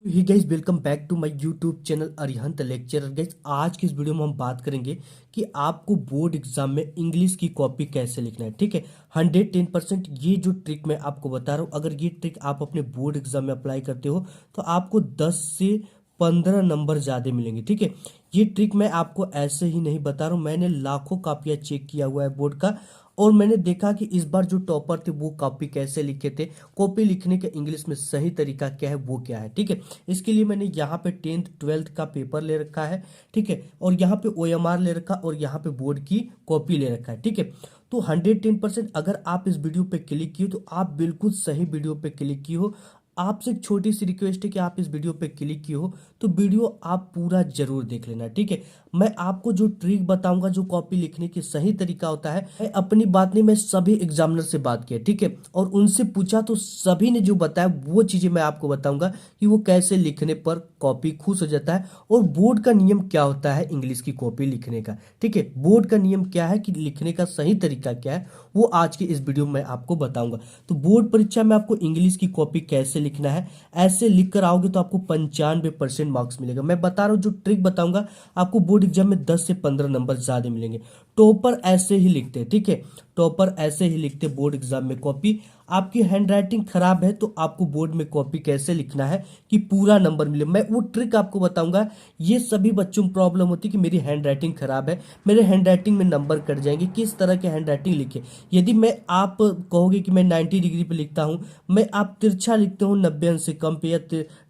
He guys, welcome back to my YouTube channel Arihant lecturer. Guys, आज की इस video में हम बात करेंगे कि आपको बोर्ड एग्जाम में इंग्लिश की कॉपी कैसे लिखना है। ठीक है, 110% ये जो ट्रिक मैं आपको बता रहा हूँ, अगर ये ट्रिक आप अपने बोर्ड एग्जाम में अप्लाई करते हो तो आपको 10 से 15 नंबर ज़्यादा मिलेंगे। ठीक है, ये ट्रिक मैं आपको ऐसे ही नहीं बता रहा हूँ, मैंने लाखों कापियाँ चेक किया हुआ है बोर्ड का, और मैंने देखा कि इस बार जो टॉपर थे वो कॉपी कैसे लिखे थे। कॉपी लिखने का इंग्लिश में सही तरीका क्या है, वो क्या है। ठीक है, इसके लिए मैंने यहाँ पे 10th 12th का पेपर ले रखा है। ठीक है, और यहाँ पे OMR ले रखा और यहाँ पे बोर्ड की कॉपी ले रखा है। ठीक है, तो 110% अगर आप इस वीडियो पे क्लिक किए तो आप बिल्कुल सही वीडियो पे क्लिक किए हो। आपसे एक छोटी सी रिक्वेस्ट है कि आप इस वीडियो पे क्लिक किए हो तो वीडियो आप पूरा जरूर देख लेना। ठीक है, मैं आपको जो ट्रिक बताऊंगा, जो कॉपी लिखने की सही तरीका होता है, मैं अपनी बात नहीं, मैं सभी एग्जामिनर से बात किया। ठीक है, और उनसे पूछा तो सभी ने जो बताया वो चीजें मैं आपको बताऊंगा कि वो कैसे लिखने पर कॉपी खुश हो जाता है, और बोर्ड का नियम क्या होता है इंग्लिश की कॉपी लिखने का। ठीक है, बोर्ड का नियम क्या है कि लिखने का सही तरीका क्या है, वो आज के इस वीडियो में आपको बताऊंगा। तो बोर्ड परीक्षा में आपको इंग्लिश की कॉपी कैसे लिखना है, ऐसे लिख कर आओगे तो आपको 95% मार्क्स मिलेगा। मैं बता रहा हूँ, जो ट्रिक बताऊंगा आपको बोर्ड एग्जाम में 10 से 15 नंबर ज्यादा मिलेंगे। टॉपर ऐसे ही लिखते हैं। ठीक है, टॉपर ऐसे ही लिखते बोर्ड एग्जाम में कॉपी। आपकी हैंडराइटिंग खराब है तो आपको बोर्ड में कॉपी कैसे लिखना है कि पूरा नंबर मिले, मैं वो ट्रिक आपको बताऊंगा। ये सभी बच्चों में प्रॉब्लम होती है कि मेरी हैंडराइटिंग खराब है, मेरे हैंडराइटिंग में नंबर कट जाएंगे, किस तरह के हैंडराइटिंग लिखे। यदि मैं आप कहोगे कि मैं 90 डिग्री पे लिखता हूँ, मैं आप तिरछा लिखते हूँ 90 अंश से कम पे या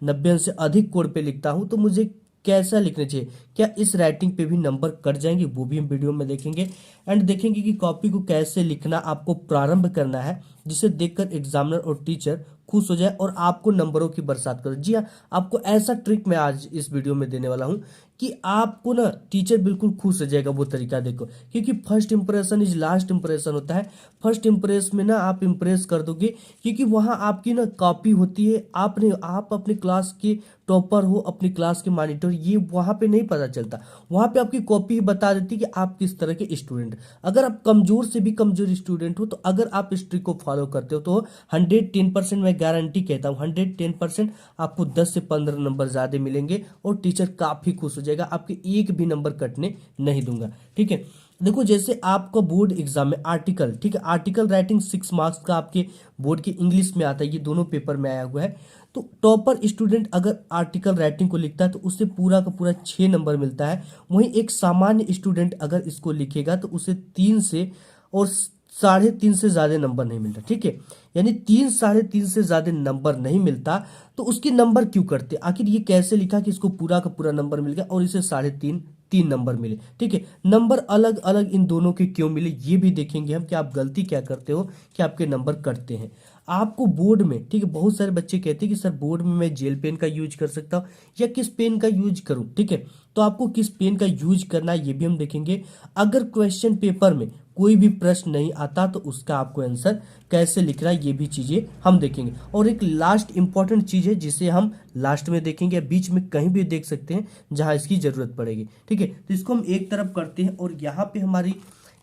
90 अंश से अधिक कोण पे लिखता हूँ, तो मुझे कैसा लिखना चाहिए, क्या इस राइटिंग पे भी नंबर कट जाएंगे, वो भी हम वीडियो में देखेंगे। एंड देखेंगे कि कॉपी को कैसे लिखना आपको प्रारंभ करना है, जिसे देखकर एग्जामिनर और टीचर खुश हो जाए और आपको नंबरों की बरसात करो। जी हाँ, आपको ऐसा ट्रिक मैं आज इस वीडियो में देने वाला हूँ कि आपको ना टीचर बिल्कुल खुश हो जाएगा वो तरीका देखो, क्योंकि first impression is last impression होता है। फर्स्ट इंप्रेस में ना आप इंप्रेस कर दोगे, क्योंकि वहाँ आपकी ना कॉपी होती है। आप अपने क्लास के टॉपर हो, अपनी क्लास के मॉनिटर, ये वहाँ पे नहीं पता चलता। वहाँ पे आपकी कॉपी ही बता देती है कि आप किस तरह के स्टूडेंट। अगर आप कमजोर से भी कमजोर स्टूडेंट हो, तो अगर आप इस ट्रिक को फॉलो करते हो तो 110% मैं गारंटी कहता हूँ, 110% आपको 10 से 15 नंबर ज्यादा मिलेंगे और टीचर काफी खुश हो जाएगा। आपके एक भी नंबर कटने नहीं दूंगा। ठीक है, देखो जैसे आपका बोर्ड एग्जाम में आर्टिकल, ठीक है, आर्टिकल राइटिंग 6 मार्क्स का आपके बोर्ड के इंग्लिश में आता है, ये दोनों पेपर में आया हुआ है। तो टॉपर स्टूडेंट अगर आर्टिकल राइटिंग को लिखता है तो उससे पूरा का पूरा 6 नंबर मिलता है। वहीं एक सामान्य स्टूडेंट अगर इसको लिखेगा तो उसे 3 से और 3.5 से ज्यादा नंबर नहीं मिलता। ठीक है, यानी 3 3.5 से ज्यादा नंबर नहीं मिलता, तो उसके नंबर क्यों करते, आखिर ये कैसे लिखा कि इसको पूरा का पूरा नंबर मिल गया और इसे 3.5 3 नंबर मिले। ठीक है, नंबर अलग अलग इन दोनों के क्यों मिले, ये भी देखेंगे हम कि आप गलती क्या करते हो कि आपके नंबर कटते हैं। आपको बोर्ड में, ठीक है, बहुत सारे बच्चे कहते हैं कि सर बोर्ड में मैं जेल पेन का यूज कर सकता हूँ या किस पेन का यूज करूं। ठीक है, तो आपको किस पेन का यूज करना है ये भी हम देखेंगे। अगर क्वेश्चन पेपर में कोई भी प्रश्न नहीं आता तो उसका आपको आंसर कैसे लिखना है, ये भी चीजें हम देखेंगे। और एक लास्ट इंपॉर्टेंट चीज है जिसे हम लास्ट में देखेंगे, बीच में कहीं भी देख सकते हैं जहां इसकी जरूरत पड़ेगी। ठीक है, तो इसको हम एक तरफ करते हैं और यहाँ पे हमारी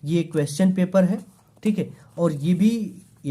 ये क्वेश्चन पेपर है। ठीक है, और ये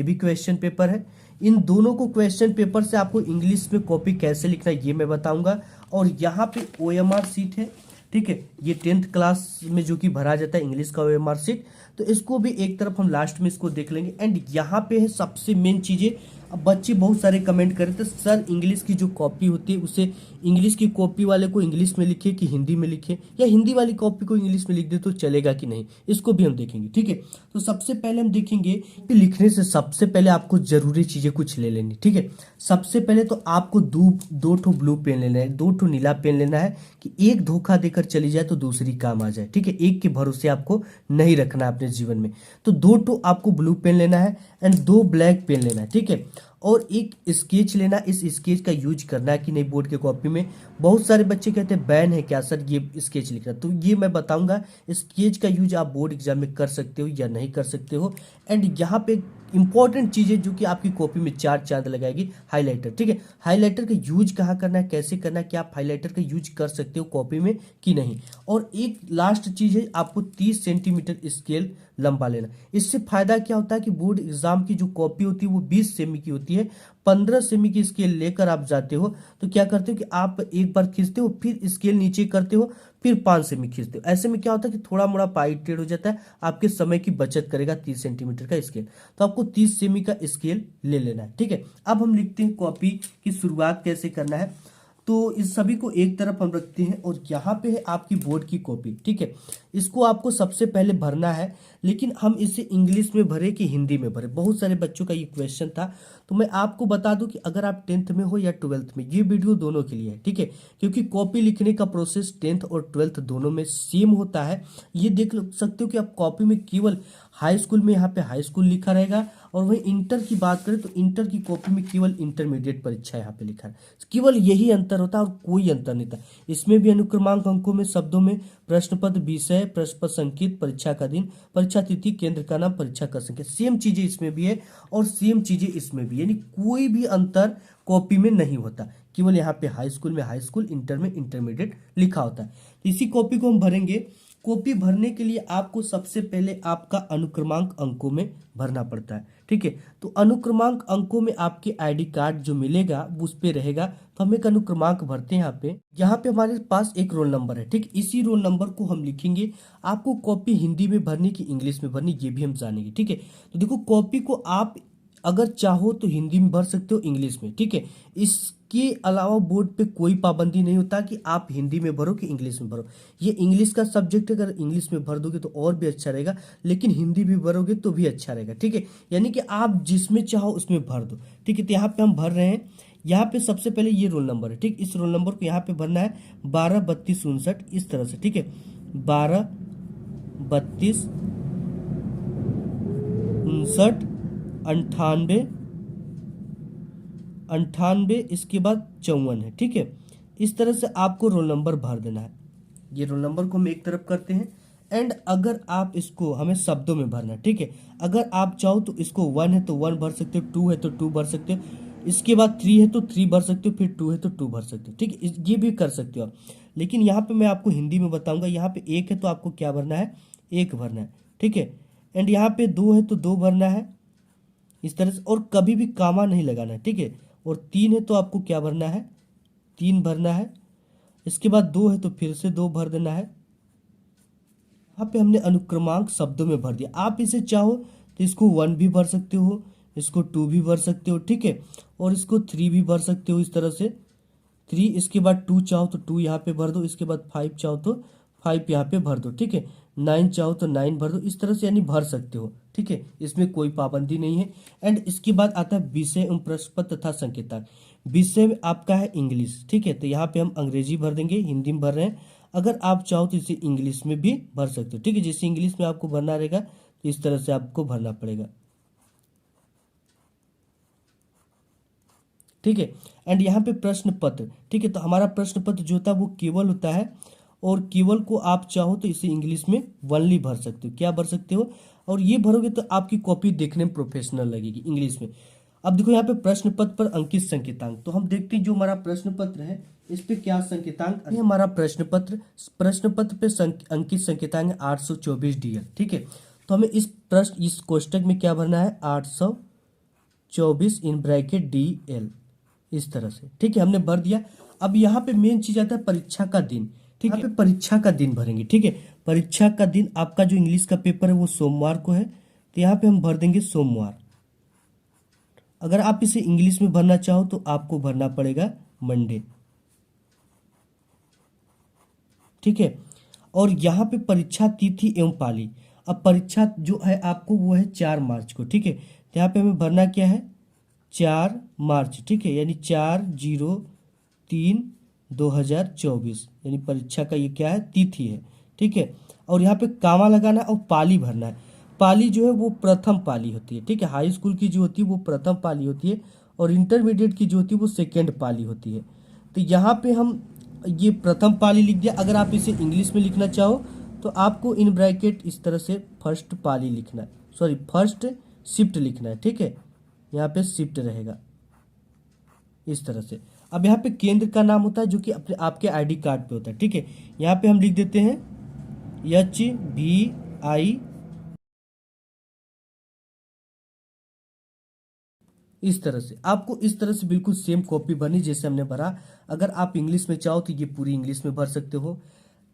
भी क्वेश्चन पेपर है। इन दोनों को क्वेश्चन पेपर से आपको इंग्लिश में कॉपी कैसे लिखना है ये मैं बताऊंगा। और यहाँ पे OMR सीट है। ठीक है, ये 10th क्लास में जो कि भरा जाता है इंग्लिश का OMR सीट, तो इसको भी एक तरफ हम लास्ट में इसको देख लेंगे। एंड यहाँ पे है सबसे मेन चीजें। अब बच्चे बहुत सारे कमेंट करे थे, सर इंग्लिश की जो कॉपी होती है उसे इंग्लिश की कॉपी वाले को इंग्लिश में लिखे कि हिंदी में लिखे, या हिंदी वाली कॉपी को इंग्लिश में लिख दे तो चलेगा कि नहीं, इसको भी हम देखेंगे। ठीक है, तो सबसे पहले हम देखेंगे कि लिखने से सबसे पहले आपको जरूरी चीजें कुछ ले लेनी। ठीक है, सबसे पहले तो आपको दो ठो ब्लू पेन लेना है, 2 ठो नीला पेन लेना है कि एक धोखा देकर चली जाए तो दूसरी काम आ जाए। ठीक है, एक के भरोसे आपको नहीं रखना है अपने जीवन में, तो 2 ठो आपको ब्लू पेन लेना है एंड 2 ब्लैक पेन लेना है। ठीक है, और एक स्केच लेना, इस स्केच का यूज करना है कि नहीं बोर्ड के कॉपी में। बहुत सारे बच्चे कहते हैं बैन है क्या सर ये स्केच लिखना, तो ये मैं बताऊंगा स्केच का यूज आप बोर्ड एग्जाम में कर सकते हो या नहीं कर सकते हो। एंड यहाँ पे इंपॉर्टेंट चीज है जो कि आपकी कॉपी में 4 चांद लगाएगी, हाईलाइटर। ठीक है, हाईलाइटर का यूज कहाँ करना है, कैसे करना है, क्या आप हाईलाइटर का यूज कर सकते हो कॉपी में कि नहीं। और एक लास्ट चीज है, आपको 30 सेंटीमीटर स्केल लंबा लेना। इससे फायदा क्या होता है कि बोर्ड एग्जाम की जो कॉपी होती है वो 20 सेमी की होती है, होती है 15 सेमी की स्केल लेकर आप जाते हो तो क्या करते हो कि आप एक बार खींचते हो, फिर स्केल नीचे करते हो, फिर 5 सेमी खींचते हो। ऐसे में क्या होता है कि थोड़ा मोड़ा पाई टेढ़ हो जाता है, आपके समय की बचत करेगा 30 सेंटीमीटर का स्केल। तो आपको 30 सेमी का स्केल ले लेना है। ठीक है, अब हम लिखते हैं कॉपी की शुरुआत कैसे करना है। तो इस सभी को एक तरफ हम रखते हैं और यहाँ पे है आपकी बोर्ड की कॉपी। ठीक है, इसको आपको सबसे पहले भरना है, लेकिन हम इसे इंग्लिश में भरे कि हिंदी में भरे, बहुत सारे बच्चों का ये क्वेश्चन था। तो मैं आपको बता दूं कि अगर आप 10th में हो या 12th में, ये वीडियो दोनों के लिए है। ठीक है, क्योंकि कॉपी लिखने का प्रोसेस 10th और 12th दोनों में सेम होता है। ये देख सकते हो कि आप कॉपी में केवल हाई स्कूल में यहाँ पे हाई स्कूल लिखा रहेगा, और वहीं इंटर की बात करें तो इंटर की कॉपी में केवल इंटरमीडिएट परीक्षा यहाँ पे लिखा है। केवल यही अंतर होता है और कोई अंतर नहीं था। इसमें भी अनुक्रमांक अंकों में शब्दों में प्रश्न पत्र, विषय, प्रश्न पत्र संकेत, परीक्षा का दिन, परीक्षा तिथि, केंद्र का नाम, परीक्षा का संख्या, सेम चीजें इसमें भी है और सेम चीजें इसमें भी, यानी कोई भी अंतर कॉपी में नहीं होता। केवल यहाँ पे हाई स्कूल में हाई स्कूल, इंटर में इंटरमीडिएट लिखा होता है। इसी कॉपी को हम भरेंगे। कॉपी भरने के लिए आपको सबसे पहले आपका अनुक्रमांक अंकों में भरना पड़ता है। ठीक है, तो अनुक्रमांक अंकों में आपके आईडी कार्ड जो मिलेगा उस पे रहेगा। तो हम एक अनुक्रमांक भरते हैं। यहाँ पे हमारे पास एक रोल नंबर है। ठीक, इसी रोल नंबर को हम लिखेंगे। आपको कॉपी हिंदी में भरनी कि इंग्लिश में भरनी ये भी हम जानेंगे। ठीक है, तो देखो कॉपी को आप अगर चाहो तो हिंदी में भर सकते हो, इंग्लिश में। ठीक है, इसके अलावा बोर्ड पे कोई पाबंदी नहीं होता कि आप हिंदी में भरो कि इंग्लिश में भरो। ये इंग्लिश का सब्जेक्ट है, अगर इंग्लिश में भर दोगे तो और भी अच्छा रहेगा, लेकिन हिंदी भी भरोगे तो भी अच्छा रहेगा। ठीक है, यानी कि आप जिसमें चाहो उसमें भर दो। ठीक है, तो यहाँ पे हम भर रहे हैं। यहाँ पे सबसे पहले ये रोल नंबर है। ठीक, इस रोल नंबर को यहाँ पे भरना है 12 32 59 इस तरह से। ठीक है, 12 32 59 98 98 इसके बाद 54 है। ठीक है, इस तरह से आपको रोल नंबर भर देना है। ये रोल नंबर को हम एक तरफ करते हैं। एंड अगर आप इसको हमें शब्दों में भरना है। ठीक है, अगर आप चाहो तो इसको 1 है तो 1 भर सकते हो, 2 है तो 2 भर सकते हो, इसके बाद 3 है तो 3 भर सकते हो, फिर 2 है तो 2 भर सकते हो। ठीक है, ये भी कर सकते हो आप। लेकिन यहाँ पे मैं आपको हिंदी में बताऊंगा। यहाँ पे 1 है तो आपको क्या भरना है, 1 भरना है। ठीक है, एंड यहाँ पे 2 है तो 2 भरना है इस तरह से, और कभी भी कामा नहीं लगाना है। ठीक है, और 3 है तो आपको क्या भरना है, 3 भरना है। इसके बाद 2 है तो फिर से 2 भर देना है। यहाँ पे हमने अनुक्रमांक शब्दों में भर दिया। आप इसे चाहो तो इसको 1 भी भर सकते हो, इसको 2 भी भर सकते हो। ठीक है, और इसको 3 भी भर सकते हो इस तरह से, 3। इसके बाद 2 चाहो तो 2 यहाँ पे भर दो, इसके बाद 5 चाहो तो 5 यहाँ पे भर दो। ठीक है, 9 चाहो तो 9 भर दो, इस तरह से यानी भर सकते हो। ठीक है, इसमें कोई पाबंदी नहीं है। एंड इसके बाद आता है विषय एवं प्रश्न पत्र तथा संकेतक। विषय में आपका है इंग्लिश। ठीक है, तो यहाँ पे हम अंग्रेजी भर देंगे, हिंदी में भर रहे हैं। अगर आप चाहो तो इसे इंग्लिश में भी भर सकते हो। ठीक है, जैसे इंग्लिश में आपको भरना रहेगा तो इस तरह से आपको भरना पड़ेगा। ठीक है, एंड यहाँ पे प्रश्न पत्र। ठीक है, तो हमारा प्रश्न पत्र जो होता है वो केवल होता है, और केवल को आप चाहो तो इसे इंग्लिश में वनली भर सकते हो। क्या भर सकते हो, और ये भरोगे तो आपकी कॉपी देखने में प्रोफेशनल लगेगी इंग्लिश में। अब देखो यहाँ पे प्रश्न पत्र पर अंकित संकेतांक, तो हम देखते हैं जो हमारा प्रश्न पत्र है इस पे क्या संकेतांक है। हमारा प्रश्न पत्र पे अंकित संकेतांक है 824 DL। ठीक है, तो हमें इस कोष्टक में क्या भरना है, 824 इन ब्रैकेट DL इस तरह से। ठीक है, हमने भर दिया। अब यहाँ पे मेन चीज आता है परीक्षा का दिन। ठीक है, यहाँ पे परीक्षा का दिन भरेंगे। ठीक है, परीक्षा का दिन आपका जो इंग्लिश का पेपर है वो सोमवार को है, तो यहाँ पे हम भर देंगे सोमवार। अगर आप इसे इंग्लिश में भरना चाहो तो आपको भरना पड़ेगा मंडे। ठीक है, और यहाँ पे परीक्षा तिथि एवं पाली। अब परीक्षा जो है आपको वो है 4 मार्च को। ठीक है, तो यहाँ पे हमें भरना क्या है, 4 मार्च। ठीक है, यानी 4/03/2024, यानी परीक्षा का ये क्या है, तिथि है। ठीक है, और यहाँ पे कामा लगाना और पाली भरना है। पाली जो है वो प्रथम पाली होती है। ठीक है, हाई स्कूल की जो होती है वो प्रथम पाली होती है, और इंटरमीडिएट की जो होती है वो सेकेंड पाली होती है। तो यहाँ पे हम ये प्रथम पाली लिख दिया। अगर आप इसे इंग्लिश में लिखना चाहो तो आपको इन ब्रैकेट इस तरह से फर्स्ट पाली लिखना है, सॉरी फर्स्ट शिफ्ट लिखना है। ठीक है, यहाँ पे शिफ्ट रहेगा इस तरह से। अब यहाँ पे केंद्र का नाम होता है जो कि अपने आपके आईडी कार्ड पे होता है। ठीक है, यहाँ पे हम लिख देते हैं HVI इस तरह से आपको इस तरह से बिल्कुल सेम कॉपी भरनी जैसे हमने भरा। अगर आप इंग्लिश में चाहो तो ये पूरी इंग्लिश में भर सकते हो,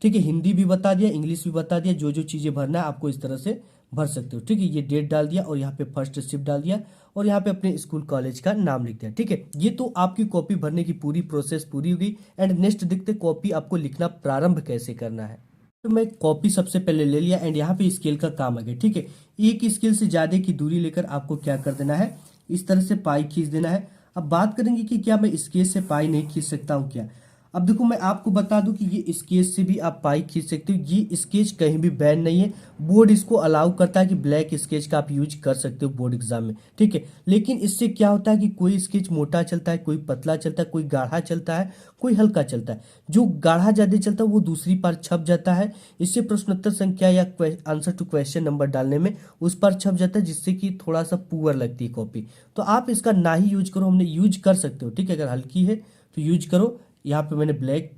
ठीक है। हिंदी भी बता दिया, इंग्लिश भी बता दिया, जो जो चीज़ें भरना है आपको इस तरह से भर सकते हो, ठीक है। ये डेट डाल दिया और यहाँ पे फर्स्ट शिफ्ट डाल दिया और यहाँ पे अपने स्कूल कॉलेज का नाम लिख दिया, ठीक है। ये तो आपकी कॉपी भरने की पूरी प्रोसेस पूरी हो गई। एंड नेक्स्ट देखते कॉपी आपको लिखना प्रारंभ कैसे करना है। तो मैं कॉपी सबसे पहले ले लिया एंड यहाँ पे स्केल का काम आ गया, ठीक है। एक स्केल से ज़्यादा की दूरी लेकर आपको क्या कर देना है, इस तरह से पाई खींच देना है। अब बात करेंगे कि क्या मैं स्केल से पाई नहीं खींच सकता हूँ क्या। अब देखो मैं आपको बता दूं कि ये स्केच से भी आप पाई खींच सकते हो, ये स्केच कहीं भी बैन नहीं है। बोर्ड इसको अलाउ करता है कि ब्लैक स्केच का आप यूज कर सकते हो बोर्ड एग्जाम में, ठीक है। लेकिन इससे क्या होता है कि कोई स्केच मोटा चलता है, कोई पतला चलता है, कोई गाढ़ा चलता है, कोई हल्का चलता है। जो गाढ़ा ज्यादा चलता है वो दूसरी बार छप जाता है, इससे प्रश्नोत्तर संख्या या आंसर टू क्वेश्चन नंबर डालने में उस पर छप जाता है, जिससे कि थोड़ा सा पुअर लगती है कॉपी। तो आप इसका ना ही यूज करो, हमने यूज कर सकते हो, ठीक है। अगर हल्की है तो यूज करो। यहाँ पे मैंने ब्लैक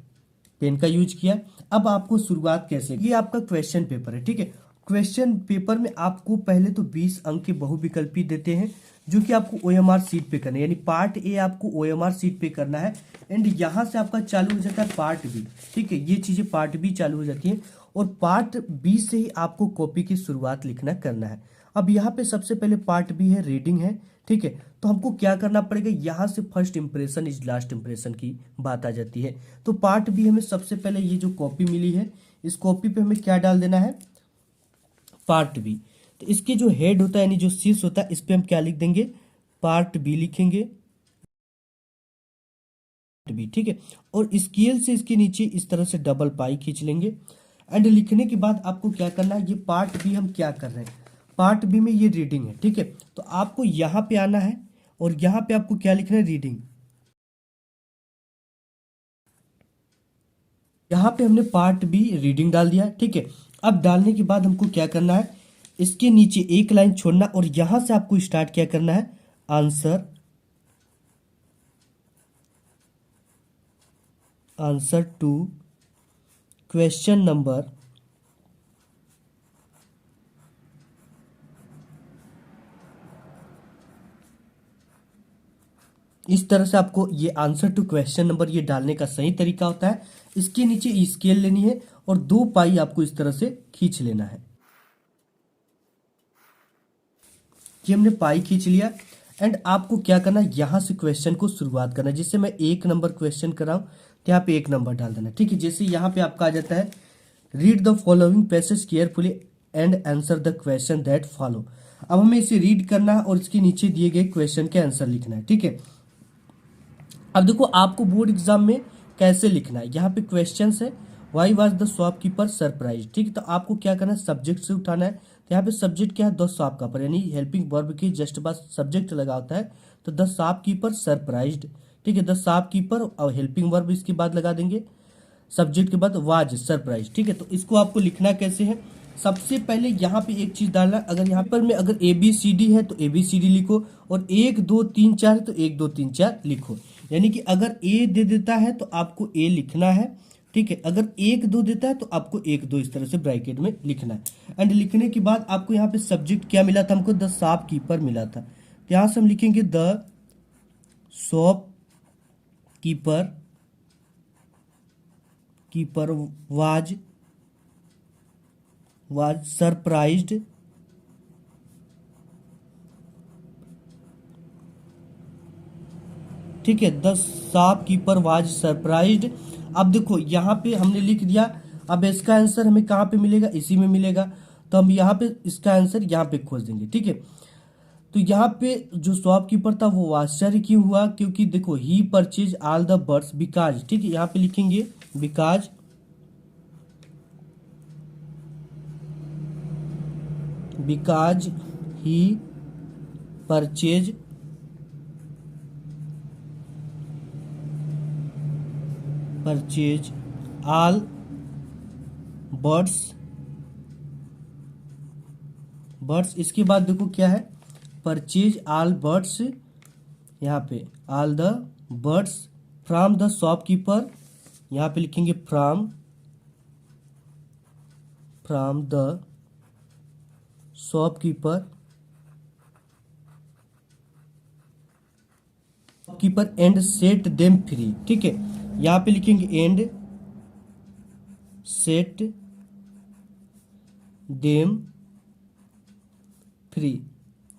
पेन का यूज किया। अब आपको शुरुआत कैसे, ये आपका क्वेश्चन पेपर है, ठीक है। क्वेश्चन पेपर में आपको पहले तो 20 अंक के बहुविकल्पी देते हैं जो कि आपको ओएमआर सीट पे करना है, यानी पार्ट ए आपको ओएमआर सीट पे करना है। एंड यहाँ से आपका चालू हो जाता है पार्ट बी, ठीक है। ये चीजें पार्ट बी चालू हो जाती है और पार्ट बी से ही आपको कॉपी की शुरुआत लिखना करना है। अब यहाँ पे सबसे पहले पार्ट बी है, रीडिंग है, ठीक है। तो हमको क्या करना पड़ेगा, यहाँ से first impression is last impression की बात आ जाती है। तो पार्ट बी हमें सबसे पहले ये जो कॉपी मिली है, इस कॉपी पे हमें क्या डाल देना है, पार्ट बी। तो इसके जो हेड होता है यानी जो शीर्ष होता है, इस पे हम क्या लिख देंगे, पार्ट बी लिखेंगे, बी, ठीक है। और स्केल से इसके नीचे इस तरह से डबल पाई खींच लेंगे। एंड लिखने के बाद आपको क्या करना है, ये पार्ट बी हम क्या कर रहे हैं, पार्ट बी में ये रीडिंग है, ठीक है। तो आपको यहाँ पे आना है और यहाँ पे आपको क्या लिखना है, रीडिंग। यहाँ पे हमने पार्ट बी रीडिंग डाल दिया, ठीक है। अब डालने के बाद हमको क्या करना है, इसके नीचे एक लाइन छोड़ना और यहां से आपको स्टार्ट क्या करना है, answer, answer to question number, इस तरह से आपको ये आंसर टू क्वेश्चन नंबर ये डालने का सही तरीका होता है। इसके नीचे स्केल लेनी है और 2 पाई आपको इस तरह से खींच लेना है। ये हमने पाई खींच लिया। एंड आपको क्या करना है, यहां से क्वेश्चन को शुरुआत करना है। जैसे मैं 1 नंबर क्वेश्चन कर रहा हूं तो यहाँ पे 1 नंबर डाल देना, ठीक है। जैसे यहाँ पे आपका आ जाता है, read the following passage carefully and answer the question that follow. अब हमें इसे रीड करना है और इसके नीचे दिए गए क्वेश्चन के आंसर लिखना है, ठीक है। अब देखो आपको बोर्ड एग्जाम में कैसे लिखना है, यहाँ पे क्वेश्चंस है, why was the shopkeeper surprise, ठीक है। तो आपको क्या करना है, सब्जेक्ट से उठाना है। तो यहाँ पे सब्जेक्ट क्या है, द शॉपकीपर, यानी हेल्पिंग वर्ब के जस्ट बाद सब्जेक्ट लगा होता है। तो द शॉपकीपर सरप्राइज्ड, ठीक है। द शॉपकीपर और हेल्पिंग वर्ब इसके बाद लगा देंगे, सब्जेक्ट के बाद वाज सरप्राइज, ठीक है। तो इसको आपको लिखना कैसे है, सबसे पहले यहाँ पे एक चीज डालना, अगर यहाँ पर में अगर ए बी सी डी है तो ए बी सी डी लिखो, और 1 2 3 4 है तो 1 2 3 4 लिखो। यानी कि अगर ए दे देता है तो आपको ए लिखना है, ठीक है। अगर 1 2 देता है तो आपको 1 2 इस तरह से ब्रैकेट में लिखना है। एंड लिखने के बाद आपको यहाँ पे सब्जेक्ट क्या मिला था, हमको द शॉप कीपर मिला था। तो यहाँ से हम लिखेंगे the shop keeper, keeper was surprised, ठीक है। The shopkeeper was surprised. अब देखो यहाँ पे हमने लिख दिया। अब इसका आंसर हमें कहाँ पे मिलेगा, इसी में मिलेगा। तो हम यहाँ पे इसका आंसर यहाँ पे खोज देंगे, ठीक है। तो यहाँ पे जो शॉपकीपर था वो आश्चर्य क्यों हुआ, क्योंकि देखो he purchase all the birds because, ठीक है। यहाँ पे लिखेंगे because, because he purchase all birds, इसके बाद देखो क्या है, परचेज ऑल बर्ड्स, यहाँ पे all the birds from the shopkeeper, यहाँ पे लिखेंगे from the shopkeeper shopkeeper and set them free. ठीक है, यहाँ पे लिखेंगे एंड सेट देम फ्री।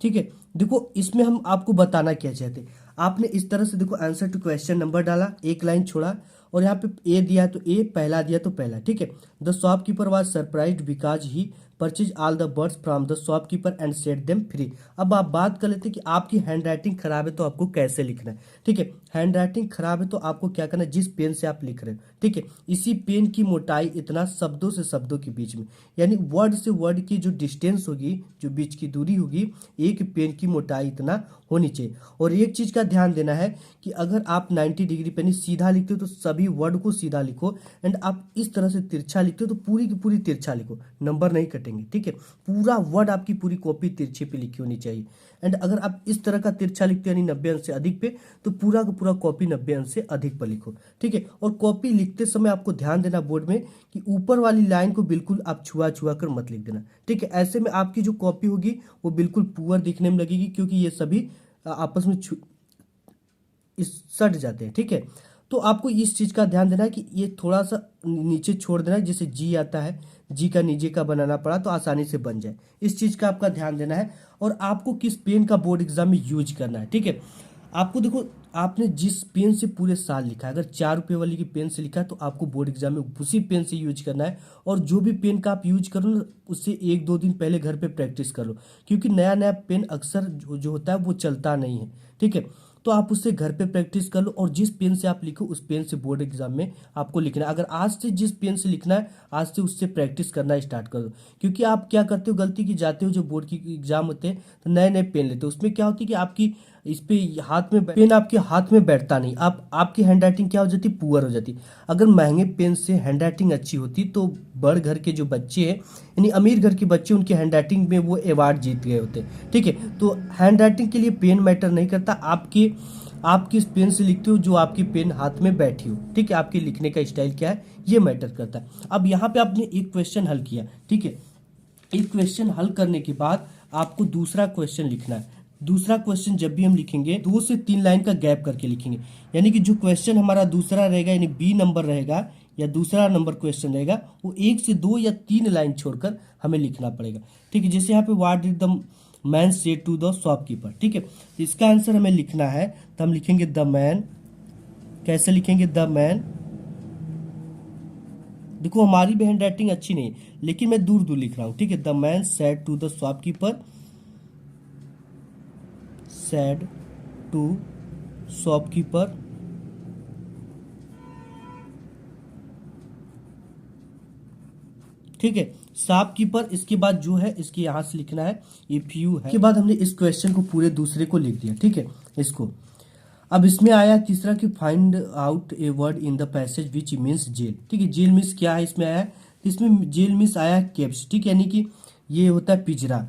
ठीक है, देखो इसमें हम आपको बताना क्या चाहते हैं। आपने इस तरह से देखो आंसर टू क्वेश्चन नंबर डाला, एक लाइन छोड़ा और यहाँ पे ए दिया तो ए, पहला दिया तो पहला। ठीक है, the shopkeeper was surprised because he purchase all the birds from the shopkeeper and set them free. अब आप बात कर लेते हैं कि आपकी हैंड राइटिंग खराब है तो आपको कैसे लिखना है। ठीक है, हैंड राइटिंग खराब है तो आपको क्या करना है, जिस पेन से आप लिख रहे हो, ठीक है, इसी पेन की मोटाई इतना शब्दों से शब्दों के बीच में, यानी वर्ड से वर्ड की जो डिस्टेंस होगी, जो बीच की दूरी होगी, एक पेन की मोटाई इतना होनी चाहिए। और एक चीज का ध्यान देना है कि अगर आप 90 डिग्री पेन सीधा लिखते हो तो सभी वर्ड को सीधा लिखो, एंड आप इस तरह से तिरछा लिखते हो तो पूरी की पूरी तिरछा लिखो, नंबर नहीं कटेंगे। ठीक है, पूरा वर्ड आपकी पूरी कॉपी तिरछे पे लिखी होनी चाहिए। एंड अगर आप इस तरह का तिरछा लिखते हो यानी 90 अंश से अधिक पे, तो पूरा का पूरा कॉपी 90 अंश से अधिक पर लिखो। ठीक है, और कॉपी लिखते समय आपको ध्यान देना बोर्ड में कि ऊपर वाली लाइन को बिल्कुल आप छुआ छुआ कर मत लिख देना। ठीक है, ऐसे में आपकी जो कॉपी होगी वो बिल्कुल पुअर दिखने में लगेगी, क्योंकि ये सभी आपस में सट जाते हैं। ठीक है, तो आपको इस चीज का ध्यान देना है कि ये थोड़ा सा नीचे छोड़ देना है, जैसे जी आता है, जी का नीचे का बनाना पड़ा तो आसानी से बन जाए, इस चीज का आपका ध्यान देना है। और आपको किस पेन का बोर्ड एग्जाम में यूज करना है। ठीक है, आपको देखो आपने जिस पेन से पूरे साल लिखा है, अगर 4 रुपये वाली की पेन से लिखा है तो आपको बोर्ड एग्जाम में उसी पेन से यूज करना है। और जो भी पेन का आप यूज करो ना, उससे 1-2 दिन पहले घर पे प्रैक्टिस कर लो, क्योंकि नया नया पेन अक्सर जो होता है वो चलता नहीं है। ठीक है, तो आप उससे घर पे प्रैक्टिस कर लो, और जिस पेन से आप लिखो उस पेन से बोर्ड एग्जाम में आपको लिखना है। अगर आज से जिस पेन से लिखना है, आज से उससे प्रैक्टिस करना स्टार्ट कर दो। क्योंकि आप क्या करते हो, गलती की जाते हो, जो बोर्ड की एग्जाम होते हैं तो नए नए पेन लेते हो, उसमें क्या होती है कि आपकी इस पे हाथ में पेन आपके हाथ में बैठता नहीं, आपकी हैंड राइटिंग क्या हो जाती, पुअर हो जाती। अगर महंगे पेन से हैंड राइटिंग अच्छी होती तो बड़ घर के जो बच्चे हैं, यानी अमीर घर के बच्चे, उनकी हैंड राइटिंग में वो अवार्ड जीत गए होते। ठीक है, तो हैंड राइटिंग के लिए पेन मैटर नहीं करता, आप किस पेन से लिखते हो, जो आपकी पेन हाथ में बैठी हो। ठीक है, आपके लिखने का स्टाइल क्या है ये मैटर करता है। अब यहाँ पे आपने एक क्वेश्चन हल किया। ठीक है, एक क्वेश्चन हल करने के बाद आपको दूसरा क्वेश्चन लिखना है। दूसरा क्वेश्चन जब भी हम लिखेंगे 2 से 3 लाइन का गैप करके लिखेंगे, यानी कि जो क्वेश्चन हमारा दूसरा रहेगा, यानी बी नंबर रहेगा या दूसरा नंबर क्वेश्चन रहेगा, वो 1 से 2 या 3 लाइन छोड़कर हमें लिखना पड़ेगा। ठीक है, जैसे यहाँ पे व्हाट डिड द मैन से टू द शॉपकीपर। ठीक है, तो इसका आंसर हमें लिखना है तो हम लिखेंगे द मैन। कैसे लिखेंगे, द मैन। देखो हमारी भी हैंड राइटिंग अच्छी नहीं है, लेकिन मैं दूर दूर लिख रहा हूं। ठीक है, the man said to the shopkeeper, said to shopkeeper ठीक है, शॉपकीपर। इसके बाद जो है इसके यहां से लिखना है इफ यू है। इसके बाद हमने इस क्वेश्चन को पूरे दूसरे को लिख दिया। ठीक है, इसको अब इसमें आया तीसरा कि find out a word in the passage which means jail. ठीक है, जेल मीन्स क्या है इसमें आया, इसमें जेल मीन्स आया केप्स। ठीक है, यानी कि ये होता है पिंजरा।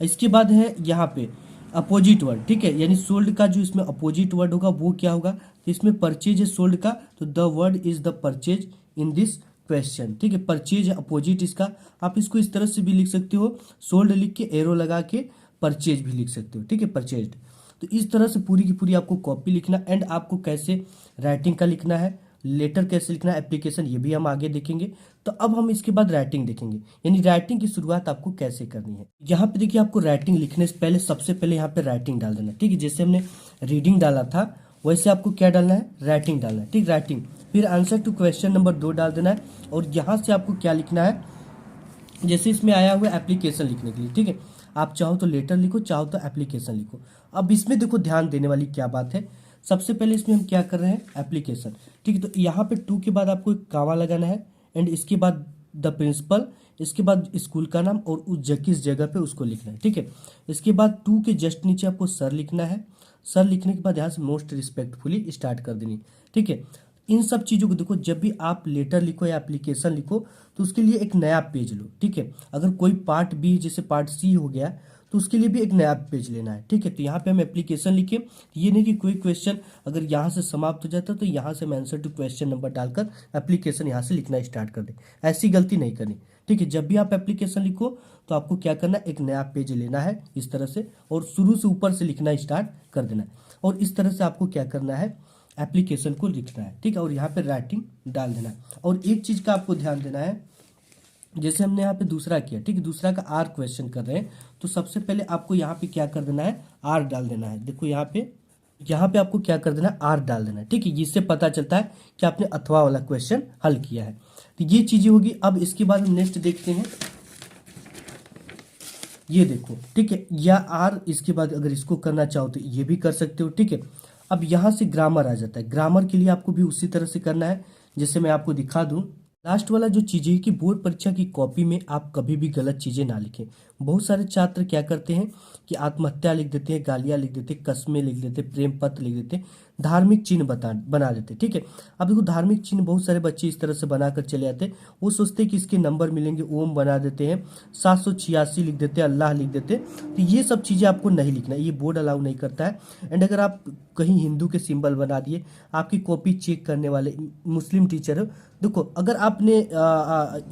इसके बाद है यहाँ पे अपोजिट वर्ड। ठीक है, यानी सोल्ड का जो इसमें अपोजिट वर्ड होगा वो क्या होगा, तो इसमें परचेज है सोल्ड का, तो the word is the purchase in this question. ठीक है, परचेज है अपोजिट इसका, आप इसको इस तरह से भी लिख सकते हो, सोल्ड लिख के एरो लगा के परचेज भी लिख सकते हो। ठीक है, परचेज। तो इस तरह से पूरी की पूरी आपको कॉपी लिखना, एंड आपको कैसे राइटिंग का लिखना है, लेटर कैसे लिखना है, एप्लीकेशन, ये भी हम आगे देखेंगे। तो अब हम इसके बाद राइटिंग देखेंगे, यानी राइटिंग की शुरुआत आपको कैसे करनी है। यहाँ पे देखिए आपको राइटिंग लिखने से पहले सबसे पहले यहाँ पे राइटिंग डाल देना है। ठीक है, जैसे हमने रीडिंग डाला था वैसे आपको क्या डालना है, राइटिंग डालना है। ठीक, राइटिंग, फिर आंसर टू क्वेश्चन नंबर 2 डाल देना है, और यहाँ से आपको क्या लिखना है, जैसे इसमें आया हुआ एप्लीकेशन लिखने के लिए। ठीक है, आप चाहो तो लेटर लिखो, चाहो तो एप्लीकेशन लिखो। अब इसमें देखो ध्यान देने वाली क्या बात है, सबसे पहले इसमें हम क्या कर रहे हैं, एप्लीकेशन। ठीक है, तो यहाँ पे 2 के बाद आपको एक कामा लगाना है, एंड इसके बाद द प्रिंसिपल, इसके बाद स्कूल का नाम और उस किस जगह पे उसको लिखना है। ठीक है, इसके बाद 2 के जस्ट नीचे आपको सर लिखना है। सर लिखने के बाद यहाँ से मोस्ट रिस्पेक्टफुली स्टार्ट कर देनी। ठीक है, इन सब चीज़ों को देखो, जब भी आप लेटर लिखो या एप्लीकेशन लिखो तो उसके लिए एक नया पेज लो। ठीक है, अगर कोई पार्ट बी जैसे पार्ट सी हो गया तो उसके लिए भी एक नया पेज लेना है। ठीक है, तो यहाँ पे हम एप्लीकेशन लिखे, ये नहीं कि कोई क्वेश्चन अगर यहाँ से समाप्त हो जाता तो यहाँ से हम आंसर टू क्वेश्चन नंबर डालकर एप्लीकेशन यहाँ से लिखना स्टार्ट कर दें। ऐसी गलती नहीं करनी। ठीक है, जब भी आप एप्लीकेशन लिखो तो आपको क्या करना है, एक नया पेज लेना है इस तरह से और शुरू से ऊपर से लिखना स्टार्ट कर देना है। और इस तरह से आपको क्या करना है, एप्लीकेशन को लिखना है। ठीक है, और यहाँ पे राइटिंग डाल देना है। और एक चीज़ का आपको ध्यान देना है, जैसे हमने यहाँ पे दूसरा किया, ठीक है, दूसरा का आर क्वेश्चन कर रहे हैं, तो सबसे पहले आपको यहाँ पे क्या कर देना है, आर डाल देना है। देखो यहाँ पे आपको क्या कर देना है, आर डाल देना है। ठीक है, जिससे पता चलता है कि आपने अथवा वाला क्वेश्चन हल किया है। तो ये चीजें होगी। अब इसके बाद हम नेक्स्ट देखते हैं, ये देखो। ठीक है, या आर, इसके बाद अगर इसको करना चाहो तो ये भी कर सकते हो। ठीक है, अब यहाँ से ग्रामर आ जाता है। ग्रामर के लिए आपको भी उसी तरह से करना है, जैसे मैं आपको दिखा दूं। लास्ट वाला जो चीज़ है कि बोर्ड परीक्षा की कॉपी में आप कभी भी गलत चीज़ें ना लिखें। बहुत सारे छात्र क्या करते हैं कि आत्महत्या लिख देते हैं, गालियाँ लिख देते हैं, कस्में लिख देते हैं, प्रेम पत्र लिख देते हैं, धार्मिक चिन्ह बना देते हैं। ठीक है, अब देखो धार्मिक चिन्ह बहुत सारे बच्चे इस तरह से बनाकर चले आते हैं। वो सोचते हैं कि इसके नंबर मिलेंगे, ओम बना देते हैं, 786 लिख देते हैं, अल्लाह लिख देते हैं। तो ये सब चीज़ें आपको नहीं लिखना है, ये बोर्ड अलाउ नहीं करता है। एंड अगर आप कहीं हिंदू के सिंबल बना दिए, आपकी कॉपी चेक करने वाले मुस्लिम टीचर हो, देखो अगर आपने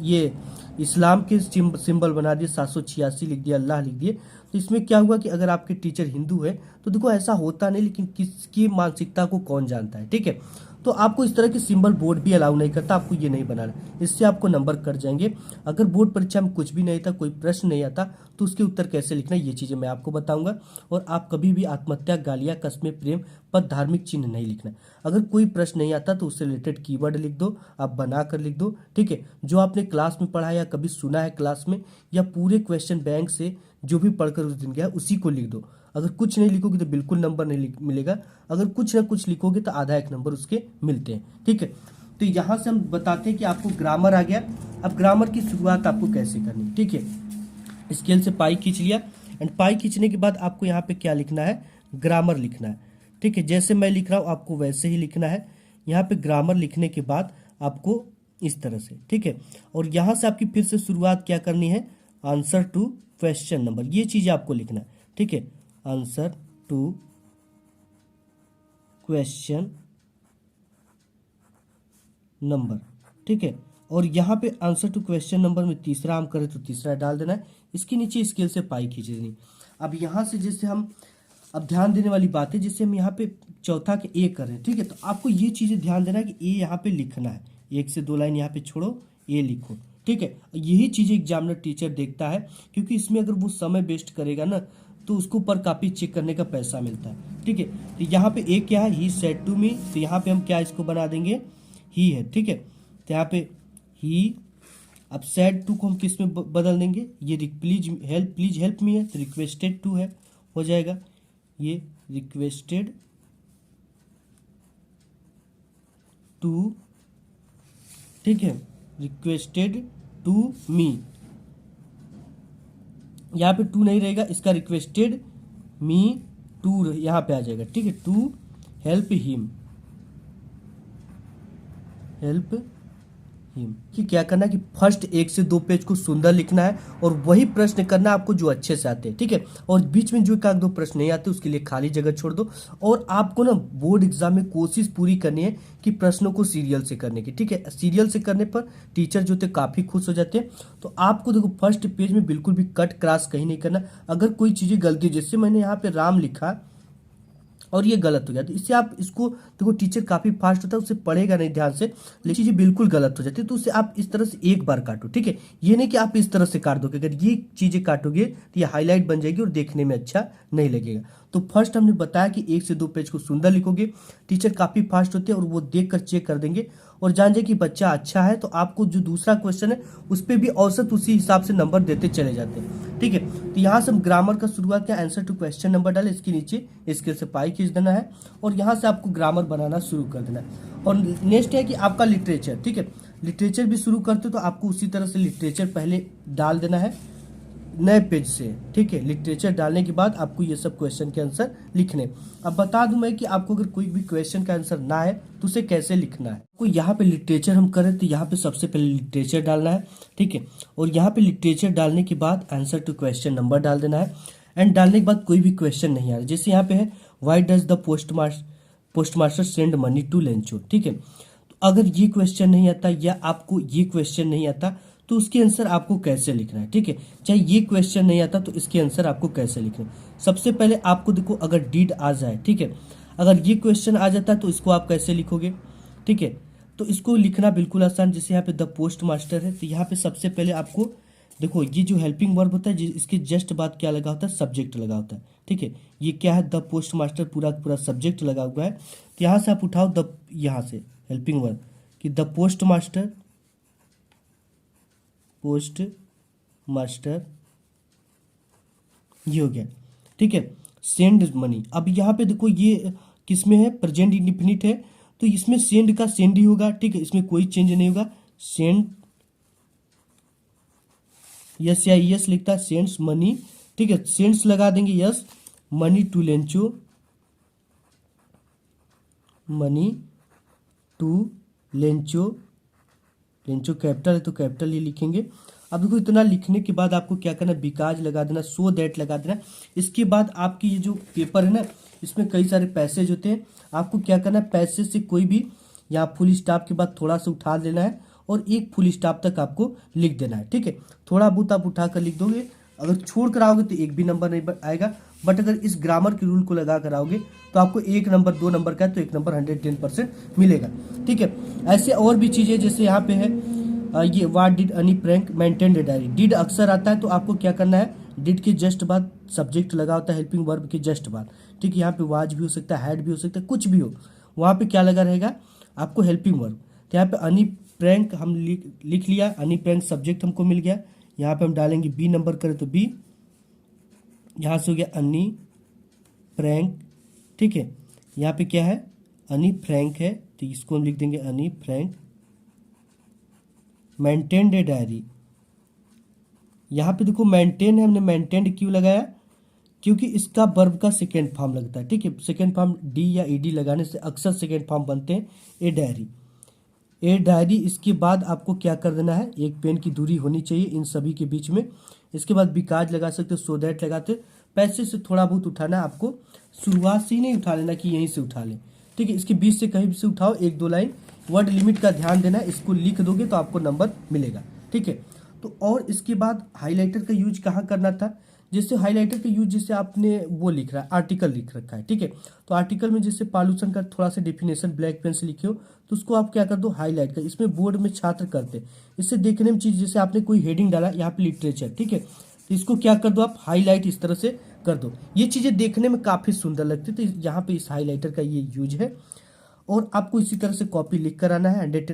ये इस्लाम के सिंबल बना दिए, 786 लिख दिया, अल्लाह लिख दिए, तो इसमें क्या हुआ कि अगर आपके टीचर हिंदू है तो देखो ऐसा होता नहीं, लेकिन किसकी मानसिकता को कौन जानता है। ठीक है, तो आपको इस तरह के सिंबल बोर्ड भी अलाउ नहीं करता, आपको ये नहीं बनाना, इससे आपको नंबर कट जाएंगे। अगर बोर्ड परीक्षा में कुछ भी नहीं था, कोई प्रश्न नहीं आता, तो उसके उत्तर कैसे लिखना, ये चीज़ें मैं आपको बताऊंगा। और आप कभी भी आत्महत्या, गालियाँ, कस्में, प्रेम पर धार्मिक चिन्ह नहीं लिखना। अगर कोई प्रश्न नहीं आता तो उससे रिलेटेड कीवर्ड लिख दो, आप बना कर लिख दो। ठीक है, जो आपने क्लास में पढ़ा या कभी सुना है क्लास में, या पूरे क्वेश्चन बैंक से जो भी पढ़कर उस दिन गया उसी को लिख दो। अगर कुछ नहीं लिखोगे तो बिल्कुल नंबर नहीं मिलेगा, अगर कुछ ना कुछ लिखोगे तो आधा एक नंबर उसके मिलते हैं। ठीक है, तो यहाँ से हम बताते हैं कि आपको ग्रामर आ गया। अब ग्रामर की शुरुआत आपको कैसे करनी है। ठीक है, स्केल से पाई खींच लिया, एंड पाई खींचने के बाद आपको यहाँ पे क्या लिखना है, ग्रामर लिखना है। ठीक है, जैसे मैं लिख रहा हूँ आपको वैसे ही लिखना है। यहाँ पे ग्रामर लिखने के बाद आपको इस तरह से, ठीक है, और यहाँ से आपकी फिर से शुरुआत क्या करनी है, आंसर टू क्वेश्चन नंबर, ये चीज आपको लिखना है। ठीक है, आंसर टू क्वेश्चन नंबर। ठीक है, और यहाँ पे आंसर टू क्वेश्चन नंबर में तीसरा हम करें तो तीसरा डाल देना है, इसके नीचे स्केल से पाई खींच देनी। अब यहाँ से जैसे हम, अब ध्यान देने वाली बात है, जैसे हम यहाँ पे चौथा के ए कर रहे हैं। ठीक है, तो आपको ये चीजें ध्यान देना है कि ए यहाँ पे लिखना है, 1 से 2 लाइन यहाँ पे छोड़ो, ए लिखो। ठीक है, यही चीजें एग्जामिनर टीचर देखता है, क्योंकि इसमें अगर वो समय वेस्ट करेगा ना तो उसको ऊपर कॉपी चेक करने का पैसा मिलता है। ठीक है, तो यहाँ पे ए क्या है, ही सेड टू मी, तो यहाँ पे हम क्या इसको बना देंगे, ही है। ठीक है, तो यहाँ पे ही, अब सेड टू को हम किस में बदल देंगे, ये प्लीज हेल्प मी है तो रिक्वेस्टेड टू है, हो जाएगा ये रिक्वेस्टेड टू। ठीक है, रिक्वेस्टेड टू मी, यहाँ पे टू नहीं रहेगा, इसका रिक्वेस्टेड मी टू यहाँ पे आ जाएगा। ठीक है, टू हेल्प हिम, कि क्या करना है कि फर्स्ट 1 से 2 पेज को सुंदर लिखना है और वही प्रश्न करना है आपको जो अच्छे से आते हैं। ठीक है, और बीच में जो 1-2 प्रश्न नहीं आते उसके लिए खाली जगह छोड़ दो। और आपको ना बोर्ड एग्जाम में कोशिश पूरी करनी है कि प्रश्नों को सीरियल से करने की। ठीक है, सीरियल से करने पर टीचर जो थे काफी खुश हो जाते हैं। तो आपको देखो फर्स्ट पेज में बिल्कुल भी कट क्रॉस कहीं नहीं करना। अगर कोई चीजें गलती, जैसे मैंने यहाँ पे राम लिखा और ये गलत हो गया, तो इससे आप इसको देखो, टीचर काफी फास्ट होता है, उससे पढ़ेगा नहीं ध्यान से, लेकिन चीजें बिल्कुल गलत हो जाती है, तो उससे आप इस तरह से एक बार काटो। ठीक है, ये नहीं कि आप इस तरह से काट दोगे, अगर ये चीजें काटोगे तो ये हाईलाइट बन जाएगी और देखने में अच्छा नहीं लगेगा। तो फर्स्ट हमने बताया कि 1 से 2 पेज को सुंदर लिखोगे, टीचर काफी फास्ट होते हैं और वो देख कर चेक कर देंगे और जान जाए कि बच्चा अच्छा है, तो आपको जो दूसरा क्वेश्चन है उस पर भी औसत उसी हिसाब से नंबर देते चले जाते हैं। ठीक है, तो यहाँ से हम ग्रामर का शुरुआत किया, आंसर टू क्वेश्चन नंबर डाले, इसके नीचे इसके से पाई खींच देना है और यहाँ से आपको ग्रामर बनाना शुरू कर देना है। और नेक्स्ट है कि आपका लिटरेचर। ठीक है, लिटरेचर भी शुरू करते तो आपको उसी तरह से लिटरेचर पहले डाल देना है नए पेज से। ठीक है, लिटरेचर डालने के बाद आपको ये सब क्वेश्चन के आंसर लिखने। अब बता दूं मैं कि आपको अगर कोई भी क्वेश्चन का आंसर ना है तो उसे कैसे लिखना है। कोई यहाँ पे लिटरेचर हम करें तो यहाँ पे सबसे पहले लिटरेचर डालना है। ठीक है, और यहाँ पे लिटरेचर डालने के बाद आंसर टू क्वेश्चन नंबर डाल देना है। एंड डालने के बाद कोई भी क्वेश्चन नहीं आ रहा, जैसे यहाँ पे है why does the postmaster send money to Lencho, ठीक है। तो अगर ये क्वेश्चन नहीं आता या आपको ये क्वेश्चन नहीं आता तो उसके आंसर आपको कैसे लिखना है, ठीक है। चाहे ये क्वेश्चन नहीं आता तो इसके आंसर आपको कैसे लिखना है। सबसे पहले आपको देखो, अगर डीड आ जाए, ठीक है, अगर ये क्वेश्चन आ जाता है तो इसको आप कैसे लिखोगे, ठीक है। तो इसको लिखना बिल्कुल आसान, जैसे यहाँ पे द पोस्ट मास्टर है तो यहाँ पे सबसे पहले आपको देखो, ये जो हेल्पिंग वर्ब होता है इसके जस्ट बाद क्या लगा होता है, सब्जेक्ट लगा होता है, ठीक है। ये क्या है, द पोस्ट मास्टर, पूरा पूरा सब्जेक्ट लगा हुआ है। तो यहाँ से आप उठाओ द, यहाँ से हेल्पिंग वर्ब कि the post master, post master, ये हो गया, ठीक है। सेंड मनी, अब यहाँ पे देखो ये किसमें है, प्रेजेंट इंडिफिनिट है तो इसमें सेंड का सेंड ही होगा, ठीक है, इसमें कोई चेंज नहीं होगा। सेंड, यस या यस लिखता है, सेंड्स मनी, ठीक है, सेंड्स लगा देंगे yes, money to Lencho, money to Lencho, Lencho capital है तो कैपिटल ही लिखेंगे। अब देखो इतना लिखने के बाद आपको क्या करना है, बिकाज लगा देना, सो दैट लगा देना। इसके बाद आपकी ये जो पेपर है ना, इसमें कई सारे पैसेज होते हैं, आपको क्या करना है, पैसेज से कोई भी यहाँ फुल स्टॉप के बाद थोड़ा सा उठा लेना है और एक फुल स्टॉप तक आपको लिख देना है, ठीक है। थोड़ा बहुत आप उठा कर लिख दोगे, अगर छोड़ कर आओगे तो एक भी नंबर नहीं आएगा, बट अगर इस ग्रामर के रूल को लगा कर आओगे तो आपको 1 नंबर 2 नंबर का तो 1 नंबर 110% मिलेगा, ठीक है। ऐसे और भी चीज़ें, जैसे यहाँ पे है ये व्हाट डिड अनी प्रैंक मेंटेन डायरी, डिड अक्सर आता है तो आपको क्या करना है, डिड के जस्ट बाद सब्जेक्ट लगा होता है हेल्पिंग वर्ब के जस्ट बाद, ठीक है। यहाँ पे वाज भी हो सकता है, हैड भी हो सकता है, कुछ भी हो, वहाँ पे क्या लगा रहेगा आपको, हेल्पिंग वर्ब। तो यहाँ पे अनी प्रैंक हम लिख लिया, अनी प्रैंक सब्जेक्ट हमको मिल गया, यहाँ पे हम डालेंगे बी नंबर करें तो बी, यहाँ से हो गया अनी प्रैंक, ठीक है। यहाँ पे क्या है, अनी फ्रैंक है तो इसको हम लिख देंगे अनी फ्रैंक मेंटेन्ड डायरी। यहाँ पे देखो मेंटेन है, हमने मेंटेन्ड क्यों लगाया, क्योंकि इसका वर्ब का सेकेंड फॉर्म लगता है, ठीक है। सेकेंड फॉर्म डी या ईडी लगाने से अक्सर सेकेंड फॉर्म बनते हैं, ए डायरी, ए डायरी। इसके बाद आपको क्या कर देना है, एक पेन की दूरी होनी चाहिए इन सभी के बीच में। इसके बाद बिकाज लगा सकते हो, सो दैट लगाते, पैसे से थोड़ा बहुत उठाना है आपको, शुरुआत से ही नहीं उठा लेना कि यहीं से उठा लें, ठीक है। इसके बीच से कहीं से उठाओ, 1-2 लाइन, वर्ड लिमिट का ध्यान देना, इसको लिख दोगे तो आपको नंबर मिलेगा, ठीक है। तो और इसके बाद हाईलाइटर का यूज कहाँ करना था, जैसे हाईलाइटर का यूज जैसे आपने वो लिख रहा है, आर्टिकल लिख रखा है, ठीक है। तो आर्टिकल में जैसे पॉल्यूशन का थोड़ा सा डेफिनेशन ब्लैक पेन से लिखे हो तो उसको आप क्या कर दो, हाईलाइट कर। इसमें बोर्ड में छात्र करते हैं, इससे देखने में चीज, जैसे आपने कोई हेडिंग डाला यहाँ पे लिटरेचर, ठीक है, तो इसको क्या कर दो आप, हाईलाइट इस तरह से कर दो। ये चीजें देखने में काफी सुंदर लगती है, तो यहाँ पे इस हाईलाइटर का ये यूज है। और आपको इसी तरह से कॉपी लिख कर आना है, 100